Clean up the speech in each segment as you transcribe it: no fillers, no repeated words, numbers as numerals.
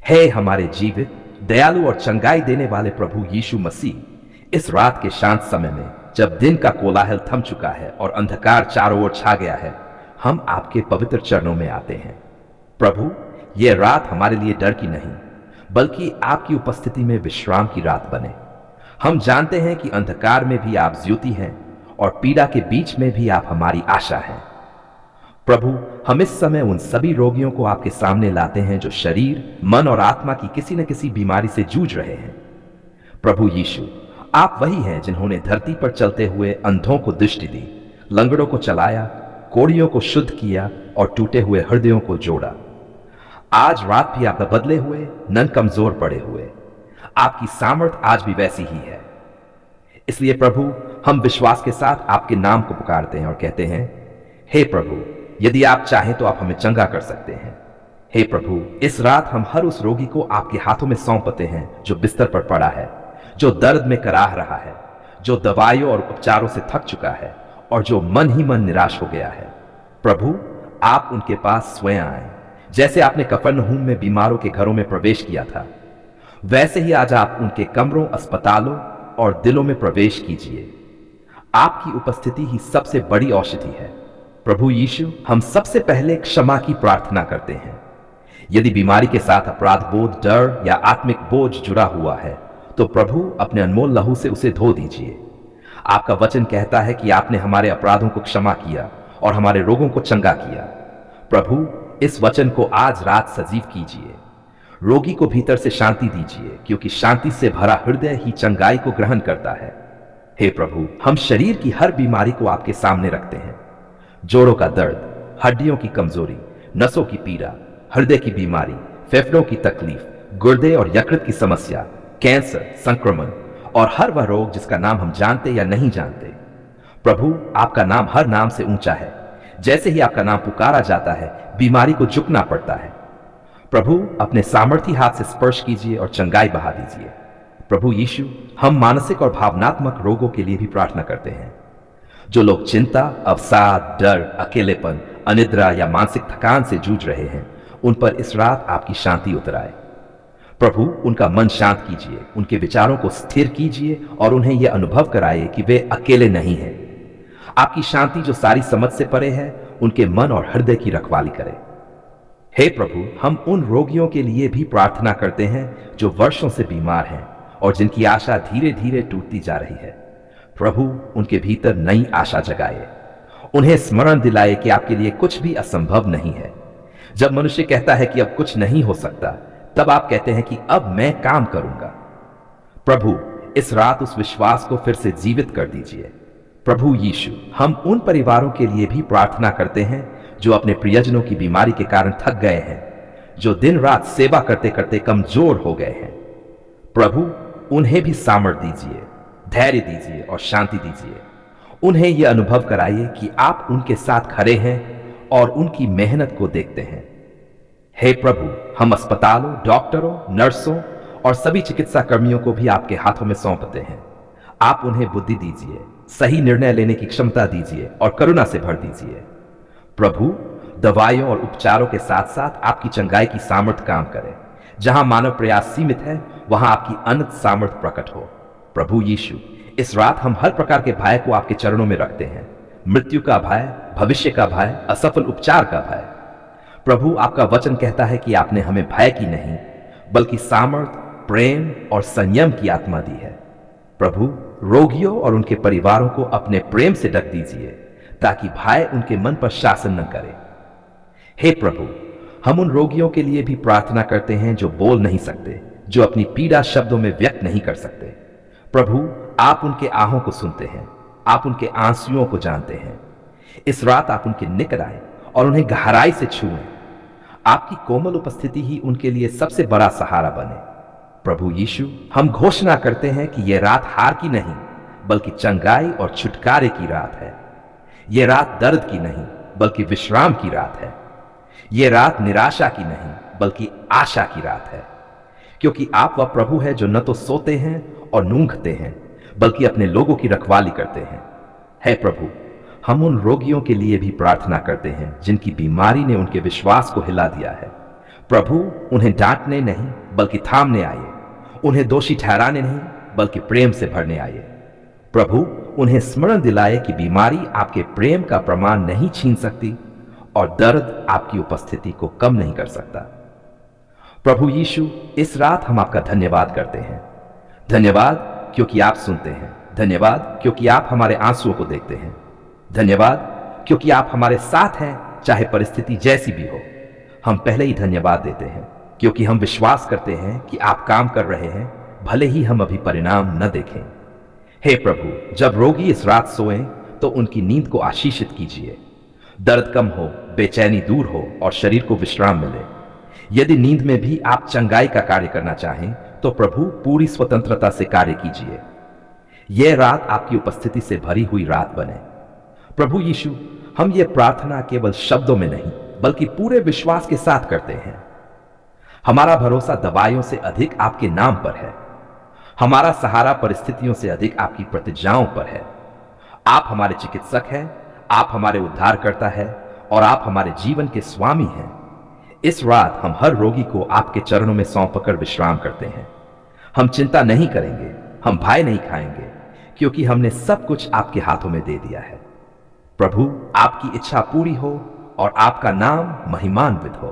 हे हमारे जीवित, दयालु और चंगाई देने वाले प्रभु यीशु मसीह, इस रात के शांत समय में जब दिन का कोलाहल थम चुका है और अंधकार चारों ओर छा गया है, हम आपके पवित्र चरणों में आते हैं। प्रभु, यह रात हमारे लिए डर की नहीं, बल्कि आपकी उपस्थिति में विश्राम की रात बने। हम जानते हैं कि अंधकार में भी आप ज्योति हैं और पीड़ा के बीच में भी आप हमारी आशा हैं। प्रभु, हम इस समय उन सभी रोगियों को आपके सामने लाते हैं जो शरीर, मन और आत्मा की किसी न किसी बीमारी से जूझ रहे हैं। प्रभु यीशु, आप वही हैं जिन्होंने धरती पर चलते हुए अंधों को दृष्टि दी, लंगड़ों को चलाया, कोढ़ियों को शुद्ध किया और टूटे हुए हृदयों को जोड़ा। आज रात भी आप बदले हुए, न कमजोर पड़े हुए। आपकी सामर्थ आज भी वैसी ही है। इसलिए प्रभु, हम विश्वास के साथ आपके नाम को पुकारते हैं और कहते हैं, हे प्रभु, यदि आप चाहें तो आप हमें चंगा कर सकते हैं। हे प्रभु, इस रात हम हर उस रोगी को आपके हाथों में सौंपते हैं जो बिस्तर पर पड़ा है, जो दर्द में कराह रहा है, जो दवाइयों और उपचारों से थक चुका है और जो मन ही मन निराश हो गया है। प्रभु, आप उनके पास स्वयं आए। जैसे आपने कफरनहूम में बीमारों के घरों में प्रवेश किया था, वैसे ही आज आप उनके कमरों, अस्पतालों और दिलों में प्रवेश कीजिए। आपकी उपस्थिति ही सबसे बड़ी औषधि है। प्रभु यीशु, हम सबसे पहले क्षमा की प्रार्थना करते हैं। यदि बीमारी के साथ अपराध बोध, डर या आत्मिक बोझ जुड़ा हुआ है, तो प्रभु अपने अनमोल लहू से उसे धो दीजिए। आपका वचन कहता है कि आपने हमारे अपराधों को क्षमा किया और हमारे रोगों को चंगा किया। प्रभु, इस वचन को आज रात सजीव कीजिए। रोगी को भीतर से शांति दीजिए, क्योंकि शांति से भरा हृदय ही चंगाई को ग्रहण करता है। हे प्रभु, हम शरीर की हर बीमारी को आपके सामने रखते हैं। जोड़ों का दर्द, हड्डियों की कमजोरी, नसों की पीड़ा, हृदय की बीमारी, फेफड़ों की तकलीफ, गुर्दे और यकृत की समस्या, कैंसर, संक्रमण और हर वह रोग जिसका नाम हम जानते या नहीं जानते। प्रभु, आपका नाम हर नाम से ऊंचा है। जैसे ही आपका नाम पुकारा जाता है, बीमारी को झुकना पड़ता है। प्रभु, अपने सामर्थी हाथ से स्पर्श कीजिए और चंगाई बहा दीजिए। प्रभु यीशु, हम मानसिक और भावनात्मक रोगों के लिए भी प्रार्थना करते हैं। जो लोग चिंता, अवसाद, डर, अकेलेपन, अनिद्रा या मानसिक थकान से जूझ रहे हैं, उन पर इस रात आपकी शांति उतर आए। प्रभु, उनका मन शांत कीजिए, उनके विचारों को स्थिर कीजिए और उन्हें यह अनुभव कराइए कि वे अकेले नहीं हैं। आपकी शांति जो सारी समझ से परे है, उनके मन और हृदय की रखवाली करे। हे प्रभु, हम उन रोगियों के लिए भी प्रार्थना करते हैं जो वर्षों से बीमार हैं और जिनकी आशा धीरे धीरे टूटती जा रही है। प्रभु, उनके भीतर नई आशा जगाए। उन्हें स्मरण दिलाए कि आपके लिए कुछ भी असंभव नहीं है। जब मनुष्य कहता है कि अब कुछ नहीं हो सकता, तब आप कहते हैं कि अब मैं काम करूंगा। प्रभु, इस रात उस विश्वास को फिर से जीवित कर दीजिए। प्रभु यीशु, हम उन परिवारों के लिए भी प्रार्थना करते हैं जो अपने प्रियजनों की बीमारी के कारण थक गए हैं, जो दिन रात सेवा करते करते कमजोर हो गए हैं। प्रभु, उन्हें भी सामर्थ्य दीजिए, धैर्य दीजिए और शांति दीजिए। उन्हें यह अनुभव कराइए कि आप उनके साथ खड़े हैं और उनकी मेहनत को देखते हैं। हे प्रभु, हम अस्पतालों, डॉक्टरों, नर्सों और सभी चिकित्सा कर्मियों को भी आपके हाथों में सौंपते हैं। आप उन्हें बुद्धि दीजिए, सही निर्णय लेने की क्षमता दीजिए और करुणा से भर दीजिए। प्रभु, दवाइयों और उपचारों के साथ साथ आपकी चंगाई की सामर्थ्य काम करे। जहां मानव प्रयास सीमित है, वहां आपकी अनंत सामर्थ्य प्रकट हो। प्रभु यीशु, इस रात हम हर प्रकार के भय को आपके चरणों में रखते हैं। मृत्यु का भय, भविष्य का भय, असफल उपचार का भय। प्रभु, आपका वचन कहता है कि आपने हमें भय की नहीं, बल्कि सामर्थ, प्रेम और संयम की आत्मा दी है। प्रभु, रोगियों और उनके परिवारों को अपने प्रेम से ढक दीजिए, ताकि भय उनके मन पर शासन न करे। हे प्रभु, हम उन रोगियों के लिए भी प्रार्थना करते हैं जो बोल नहीं सकते, जो अपनी पीड़ा शब्दों में व्यक्त नहीं कर सकते। प्रभु, आप उनके आहों को सुनते हैं, आप उनके आंसुओं को जानते हैं। इस रात आप उनके निकट आए और उन्हें गहराई से छुएं। आपकी कोमल उपस्थिति ही उनके लिए सबसे बड़ा सहारा बने। प्रभु यीशु, हम घोषणा करते हैं कि यह रात हार की नहीं, बल्कि चंगाई और छुटकारे की रात है। यह रात दर्द की नहीं, बल्कि विश्राम की रात है। यह रात निराशा की नहीं, बल्कि आशा की रात है। क्योंकि आप वह प्रभु है जो न तो सोते हैं और ऊँघते हैं, बल्कि अपने लोगों की रखवाली करते हैं। हे प्रभु, हम उन रोगियों के लिए भी प्रार्थना करते हैं जिनकी बीमारी ने उनके विश्वास को हिला दिया है। प्रभु उन्हें डांटने नहीं बल्कि थामने आए, उन्हें दोषी ठहराने नहीं बल्कि प्रेम से भरने आए। प्रभु उन्हें स्मरण दिलाए कि बीमारी आपके प्रेम का प्रमाण नहीं छीन सकती और दर्द आपकी उपस्थिति को कम नहीं कर सकता। प्रभु यीशु, इस रात हम आपका धन्यवाद करते हैं। धन्यवाद क्योंकि आप सुनते हैं, धन्यवाद क्योंकि आप हमारे आंसुओं को देखते हैं, धन्यवाद क्योंकि आप हमारे साथ हैं चाहे परिस्थिति जैसी भी हो। हम पहले ही धन्यवाद देते हैं क्योंकि हम विश्वास करते हैं कि आप काम कर रहे हैं, भले ही हम अभी परिणाम न देखें। हे प्रभु, जब रोगी इस रात सोएं तो उनकी नींद को आशीषित कीजिए, दर्द कम हो, बेचैनी दूर हो और शरीर को विश्राम मिले। यदि नींद में भी आप चंगाई का कार्य करना चाहें तो प्रभु पूरी स्वतंत्रता से कार्य कीजिए। यह रात आपकी उपस्थिति से भरी हुई रात बने। प्रभु यीशु, हम ये प्रार्थना केवल शब्दों में नहीं बल्कि पूरे विश्वास के साथ करते हैं। हमारा भरोसा दवाइयों से अधिक आपके नाम पर है, हमारा सहारा परिस्थितियों से अधिक आपकी प्रतिज्ञाओं पर है। आप हमारे चिकित्सक हैं, आप हमारे उद्धारकर्ता हैं और आप हमारे जीवन के स्वामी हैं। इस रात हम हर रोगी को आपके चरणों में सौंपकर विश्राम करते हैं। हम चिंता नहीं करेंगे, हम भय नहीं खाएंगे, क्योंकि हमने सब कुछ आपके हाथों में दे दिया है। प्रभु, आपकी इच्छा पूरी हो और आपका नाम महिमान्वित हो।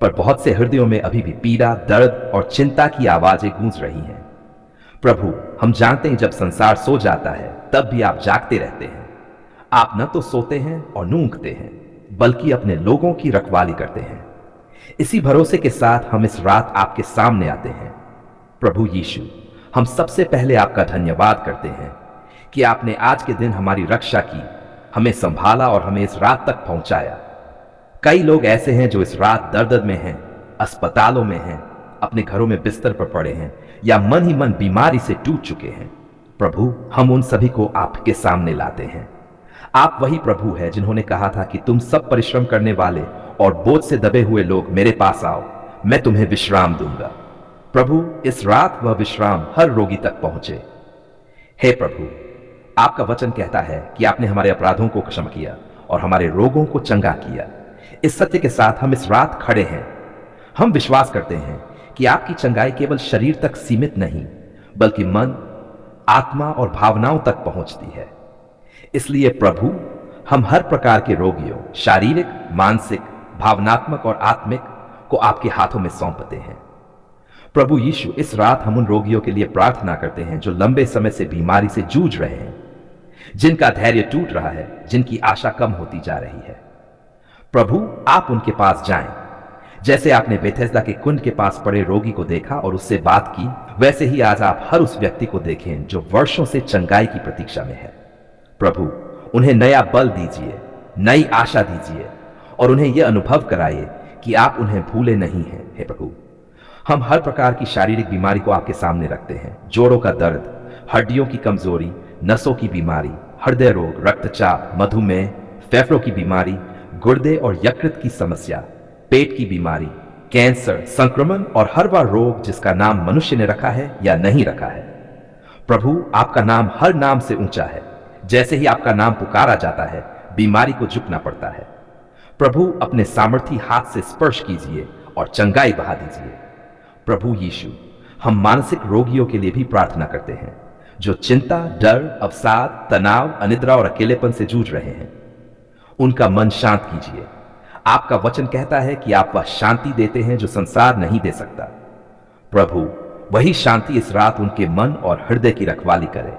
पर बहुत से हृदयों में अभी भी पीड़ा, दर्द और चिंता की आवाजें गूंज रही हैं। प्रभु, हम जानते हैं जब संसार सो जाता है तब भी आप जागते रहते हैं। आप न तो सोते हैं और न ऊँघते हैं, बल्कि अपने लोगों की रखवाली करते हैं। इसी भरोसे के साथ हम इस रात आपके सामने आते हैं। प्रभु यीशु, हम सबसे पहले आपका धन्यवाद करते हैं कि आपने आज के दिन हमारी रक्षा की, हमें संभाला और हमें इस रात तक पहुंचाया। कई लोग ऐसे हैं जो इस रात दर्द में हैं, अस्पतालों में हैं, अपने घरों में बिस्तर पर पड़े हैं या मन ही मन बीमारी से टूट चुके हैं। प्रभु, हम उन सभी को आपके सामने लाते हैं। आप वही प्रभु हैं जिन्होंने कहा था कि तुम सब परिश्रम करने वाले और बोझ से दबे हुए लोग मेरे पास आओ, मैं तुम्हें विश्राम दूंगा। प्रभु, इस रात वह विश्राम हर रोगी तक पहुंचे। हे प्रभु, आपका वचन कहता है कि आपने हमारे अपराधों को क्षमा किया और हमारे रोगों को चंगा किया। इस सत्य के साथ हम इस रात खड़े हैं। हम विश्वास करते हैं कि आपकी चंगाई केवल शरीर तक सीमित नहीं बल्कि मन, आत्मा और भावनाओं तक पहुंचती है। इसलिए प्रभु, हम हर प्रकार के रोगियों, शारीरिक, मानसिक, भावनात्मक और आत्मिक को आपके हाथों में सौंपते हैं। प्रभु यीशु, इस रात हम उन रोगियों के लिए प्रार्थना करते हैं जो लंबे समय से बीमारी से जूझ रहे हैं, जिनका धैर्य टूट रहा है, जिनकी आशा कम होती जा रही है। प्रभु, आप उनके पास जाएं। जैसे आपने बेथेस्दा के कुंड के पास पड़े रोगी को देखा और उससे बात की, वैसे ही आज आप हर उस व्यक्ति को देखें जो वर्षों से चंगाई की प्रतीक्षा में है। प्रभु, उन्हें नया बल दीजिए, नई आशा दीजिए और उन्हें यह अनुभव कराइए कि आप उन्हें भूले नहीं हैं। हे प्रभु, हम हर प्रकार की शारीरिक बीमारी को आपके सामने रखते हैं। जोड़ों का दर्द, हड्डियों की कमजोरी, नसों की बीमारी, हृदय रोग, रक्तचाप, मधुमेह, फेफड़ों की बीमारी, गुर्दे और यकृत की समस्या, पेट की बीमारी, कैंसर, संक्रमण और हर वह रोग जिसका नाम मनुष्य ने रखा है या नहीं रखा है। प्रभु, आपका नाम हर नाम से ऊंचा है। जैसे ही आपका नाम पुकारा जाता है, बीमारी को झुकना पड़ता है। प्रभु, अपने सामर्थी हाथ से स्पर्श कीजिए और चंगाई बहा दीजिए। प्रभु यीशु, हम मानसिक रोगियों के लिए भी प्रार्थना करते हैं जो चिंता, डर, अवसाद, तनाव, अनिद्रा और अकेलेपन से जूझ रहे हैं। उनका मन शांत कीजिए। आपका वचन कहता है कि आप वह शांति देते हैं जो संसार नहीं दे सकता। प्रभु, वही शांति इस रात उनके मन और हृदय की रखवाली करे।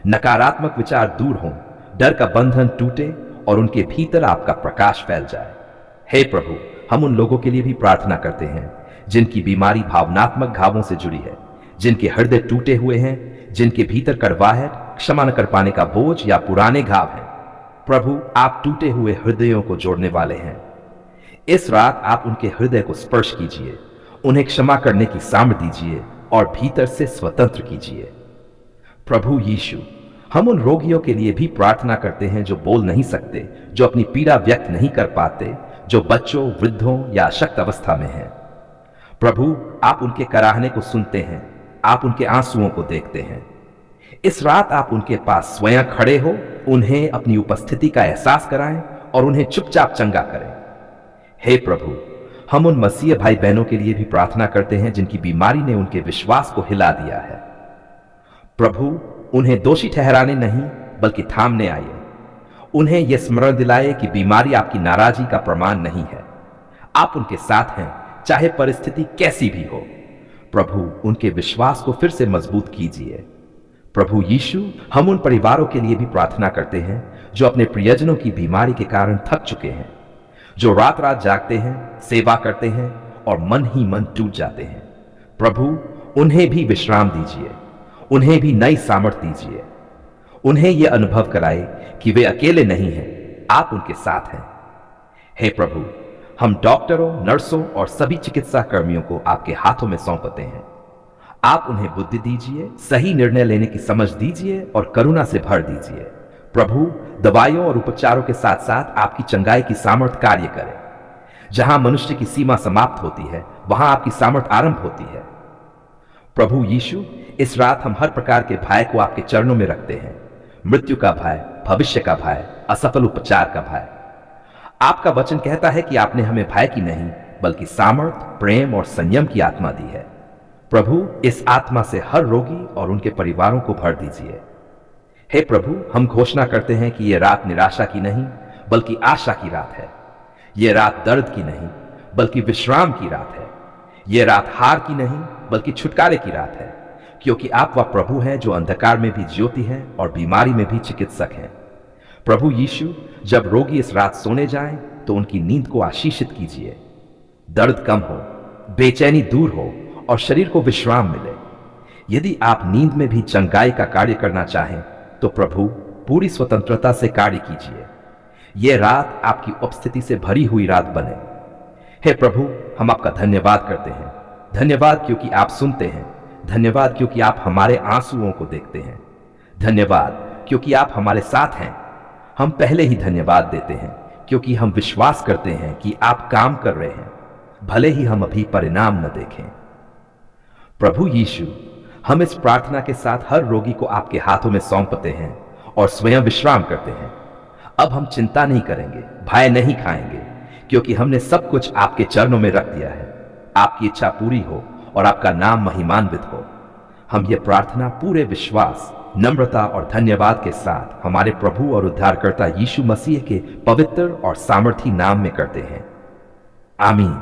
नकारात्मक विचार दूर हों, डर का बंधन टूटे और उनके भीतर आपका प्रकाश फैल जाए। हे प्रभु, हम उन लोगों के लिए भी प्रार्थना करते हैं जिनकी बीमारी भावनात्मक घावों से जुड़ी है, जिनके हृदय टूटे हुए हैं, जिनके भीतर कड़वाहट, क्षमा न कर पाने का बोझ या पुराने घाव हैं। प्रभु, आप टूटे हुए हृदयों को जोड़ने वाले हैं। इस रात आप उनके हृदय को स्पर्श कीजिए, उन्हें क्षमा करने की सामर्थ दीजिए और भीतर से स्वतंत्र कीजिए। प्रभु यीशु, हम उन रोगियों के लिए भी प्रार्थना करते हैं जो बोल नहीं सकते, जो अपनी पीड़ा व्यक्त नहीं कर पाते, जो बच्चों, वृद्धों या अशक्त अवस्था में हैं। प्रभु, आप उनके कराहने को सुनते हैं, आप उनके आंसुओं को देखते हैं। इस रात आप उनके पास स्वयं खड़े हो, उन्हें अपनी उपस्थिति का एहसास कराएं और उन्हें चुपचाप चंगा करें। हे प्रभु, हम उन मसीह भाई बहनों के लिए भी प्रार्थना करते हैं जिनकी बीमारी ने उनके विश्वास को हिला दिया है। प्रभु उन्हें दोषी ठहराने नहीं बल्कि थामने आइए। उन्हें यह स्मरण दिलाए कि बीमारी आपकी नाराजगी का प्रमाण नहीं है। आप उनके साथ हैं चाहे परिस्थिति कैसी भी हो। प्रभु उनके विश्वास को फिर से मजबूत कीजिए। प्रभु यीशु, हम उन परिवारों के लिए भी प्रार्थना करते हैं जो अपने प्रियजनों की बीमारी के कारण थक चुके हैं, जो रात रात जागते हैं, सेवा करते हैं और मन ही मन टूट जाते हैं। प्रभु उन्हें भी विश्राम दीजिए, उन्हें भी नई सामर्थ्य दीजिए। उन्हें यह अनुभव कराए कि वे अकेले नहीं हैं, आप उनके साथ हैं। हे प्रभु, हम डॉक्टरों, नर्सों और सभी चिकित्सा कर्मियों को आपके हाथों में सौंपते हैं। आप उन्हें बुद्धि दीजिए, सही निर्णय लेने की समझ दीजिए और करुणा से भर दीजिए। प्रभु दवाइयों और उपचारों के साथ साथ आपकी चंगाई की सामर्थ कार्य करे। जहां मनुष्य की सीमा समाप्त होती है वहां आपकी सामर्थ आरंभ होती है। प्रभु यीशु, इस रात हम हर प्रकार के भय को आपके चरणों में रखते हैं। मृत्यु का भय, भविष्य का भय, असफल उपचार का भय। आपका वचन कहता है कि आपने हमें भय की नहीं बल्कि सामर्थ, प्रेम और संयम की आत्मा दी है। प्रभु इस आत्मा से हर रोगी और उनके परिवारों को भर दीजिए। हे प्रभु, हम घोषणा करते हैं कि यह रात निराशा की नहीं बल्कि आशा की रात है। यह रात दर्द की नहीं बल्कि विश्राम की रात है। यह रात हार की नहीं बल्कि छुटकारे की रात है, क्योंकि आप वह प्रभु हैं जो अंधकार में भी ज्योति हैं और बीमारी में भी चिकित्सक हैं। प्रभु यीशु, जब रोगी इस रात सोने जाएं तो उनकी नींद को आशीषित कीजिए। दर्द कम हो, बेचैनी दूर हो और शरीर को विश्राम मिले। यदि आप नींद में भी चंगाई का कार्य करना चाहें तो प्रभु पूरी स्वतंत्रता से कार्य कीजिए। यह रात आपकी उपस्थिति से भरी हुई रात बने। हे प्रभु, हम आपका धन्यवाद करते हैं। धन्यवाद क्योंकि आप सुनते हैं। धन्यवाद क्योंकि आप हमारे आंसुओं को देखते हैं। धन्यवाद क्योंकि आप हमारे साथ हैं। हम पहले ही धन्यवाद देते हैं क्योंकि हम विश्वास करते हैं कि आप काम कर रहे हैं, भले ही हम अभी परिणाम न देखें। प्रभु यीशु, हम इस प्रार्थना के साथ हर रोगी को आपके हाथों में सौंपते हैं और स्वयं विश्राम करते हैं। अब हम चिंता नहीं करेंगे, भय नहीं खाएंगे, क्योंकि हमने सब कुछ आपके चरणों में रख दिया है। आपकी इच्छा पूरी हो और आपका नाम महिमान्वित हो। हम ये प्रार्थना पूरे विश्वास, नम्रता और धन्यवाद के साथ हमारे प्रभु और उद्धारकर्ता यीशु मसीह के पवित्र और सामर्थी नाम में करते हैं। आमीन।